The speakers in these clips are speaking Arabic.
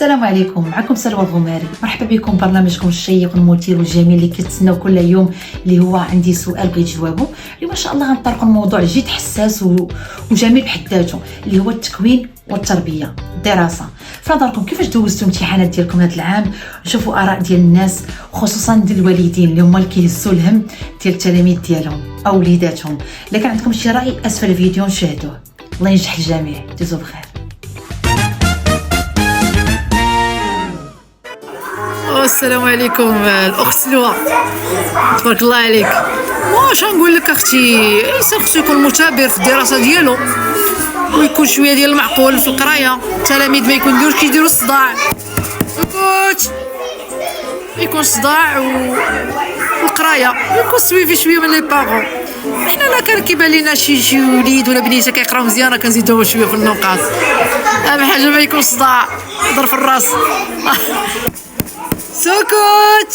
السلام عليكم، معكم سلوى الغماري. مرحبا بكم برنامجكم الشيق المثير والجميل اللي كتسناو كل يوم، اللي هو عندي سؤال بغيت جوابه. اليوم ان شاء الله غنطرقوا الموضوع جد حساس وجميل بحد ذاته، اللي هو التكوين والتربيه، الدراسه. فنظركم كيفاش دوزتوا الامتحانات ديالكم هذا العام؟ نشوفوا اراء ديال الناس، خصوصا ديال الوالدين اللي هما اللي كيهزوا الهم ديال التلاميذ ديالهم او وليداتهم. الا كان عندكم شي راي اسفل الفيديو نشاهدوه. الله ينجح الجميع، دوزوا بخير. السلام عليكم الاخت سلوى، تبارك الله عليك. واش غنقول لك اختي، خصو يكون مثابر في الدراسه ديالو ويكون شويه ديال المعقول في القرايه. التلاميذ ما يكونوش كيديروا الصداع، يكون الصداع والقرايه يكون سويفي شويه من لي بارون. حنا لا كان كيبان لينا شي وليد ولا بنيته كيقراو مزيان كنزيدوهم شويه في النقاط. اهم حاجه ما يكون صداع ضرب في الراس. سكوت.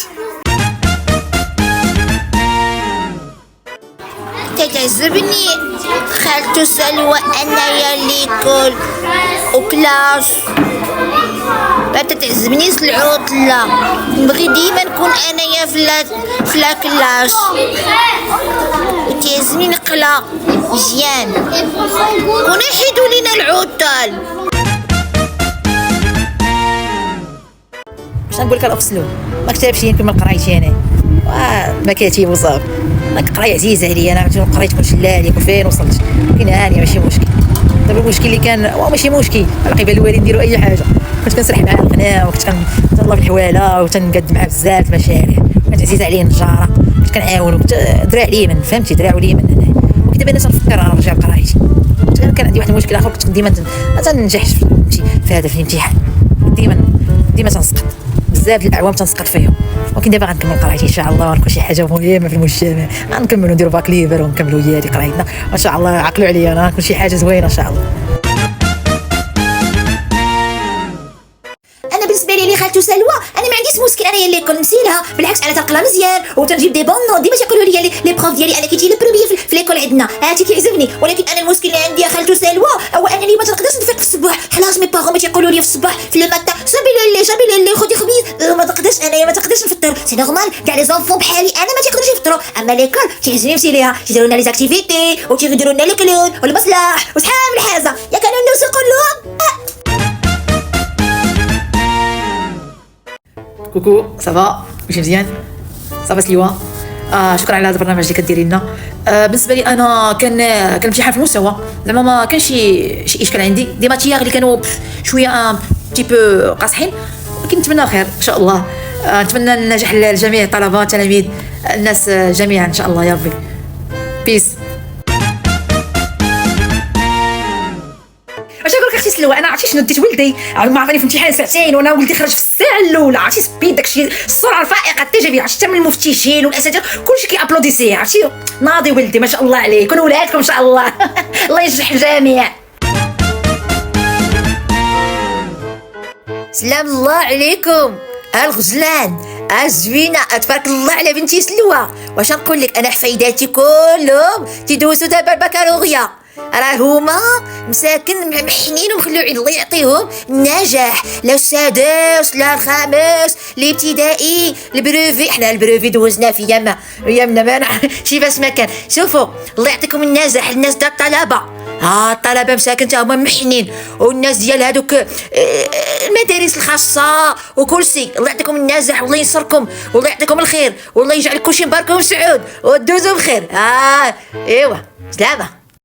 تتعجبني خالته سلوى انايا ليكول وكلاس. لا تتعجبني العطلة، نبغي ديما نكون انايا في لا كلاس، وتعجبني نقلا مزيان ونحيدوا لينا العطل. باش نقول لك الاخت سلوى، ما كتبش يمكن ما قرايتي انا مكاتب وصافي. القرايه عزيزه عليا، انا قريت كلشي لله يكون فين وصلت كاين هاني ماشي مشكل. دابا المشكل اللي كان هو ماشي مشكل، باقي بان الوالدين يديروا اي حاجه. كنت كنسرح مع القناه وكنت كنطلع في الحواله وتنقد معاه بزاف المشاريع، كانت عزيزه عليا النجاره، كنت كنعاون، كنت دراع ليمن، فهمتي، دراع وليمن انا. وكي دابا انا تنفكر نرجع لقرايتي، كان عندي واحد المشكل اخر، كنت ديما ما تنجحش في هذا الامتحان، ديما تنسقط بزاف الاعوام تنسقط فيهم. ولكن دابا غنكمل قرايتي ان شاء الله، ونكون شي حاجه مهمه في المجتمع. غنكملوا نديروا باك ليفر ونكملوا ديالي قرايتنا ان شاء الله. عقلوا عليا، انا غنكون شي حاجه زوينه ان شاء الله. انا بالنسبه لي خالته سلوى، انا ما عنديش مشكل انايا اللي كنت نسيلها، بالعكس انا تنقرا مزيان وتنجيب دي بون نوت. ديما تيقولوا لي لي بروف ديالي انا كيجي البروميير في ليكول عندنا، هادشي كيعجبني. ولكن انا المشكل اللي عندي يا خالته سلوى هو انني ما تنقدرش نفيق في الصباح. حلاش مي بارون ما تيقولوا لي في الصباح في الماتا جابي لي خدي خبيز، ما تقدرش انايا ما تقدرش نفطر. سي نورمال، كاع لي زونفون بحالي انا ما تيقدروش يفطروا. اما ليكول تيعجبني نمشي ليها، تيديروا لنا لي زاكتيفيتي وتيديروا لنا الكلون والمصلاح وشحال من حاجه. يا كانوا الناس كلهم كوكو صافا ماشي مزيان؟ صافا سلوى، شكرا على هذا البرنامج اللي كديري لنا. بالنسبه لي انا كان امتحان في المستوى، زعما ما كانش شي اشكال عندي. دي ماتيير اللي كانوا شويه تي بو قاصحين، ولكن نتمنى خير ان شاء الله. نتمنى النجاح لجميع الطلبه التلاميذ الناس جميعا ان شاء الله يا ربي. بيس. واش نقول لك اختي سلوى، انا عرفتي شنو ديت ولدي؟ ما عطاني في امتحان ساعتين وانا ولدي خرج في الساعه الاولى. عرفتي سبيد داكشي السرعه الفائقه التجربه، عرفتي حتى من المفتشين والاساتذه كلشي كيابلوديسيه. عرفتي ناضي ولدي ما شاء الله عليه، كونوا ولادكم ان شاء الله. الله ينجح الجميع. سلام الله عليكم الغزلان الزوينه، تبارك الله على بنتي سلوى. واش نقول لك، انا حفيداتي كلهم تيدوزوا دابا البكالوريا، راه هما مساكن محنين ومخلوعين. الله يعطيهم النجاح، لا السادس لا الخامس الابتدائي البروفي. حنا البروفي دوزنا في يامنا ما شي باش ما كان. شوفوا الله يعطيكم النجاح الناس ديال الطلبه. الطلبه مساكن تا هما محنين، والناس ديال هذوك المدارس الخاصه وكلشي. الله يعطيكم النجاح والله ينصركم والله يعطيكم الخير والله يجعل كلشي مبارك وسعود ودوزوا بخير. ايوا سلامه.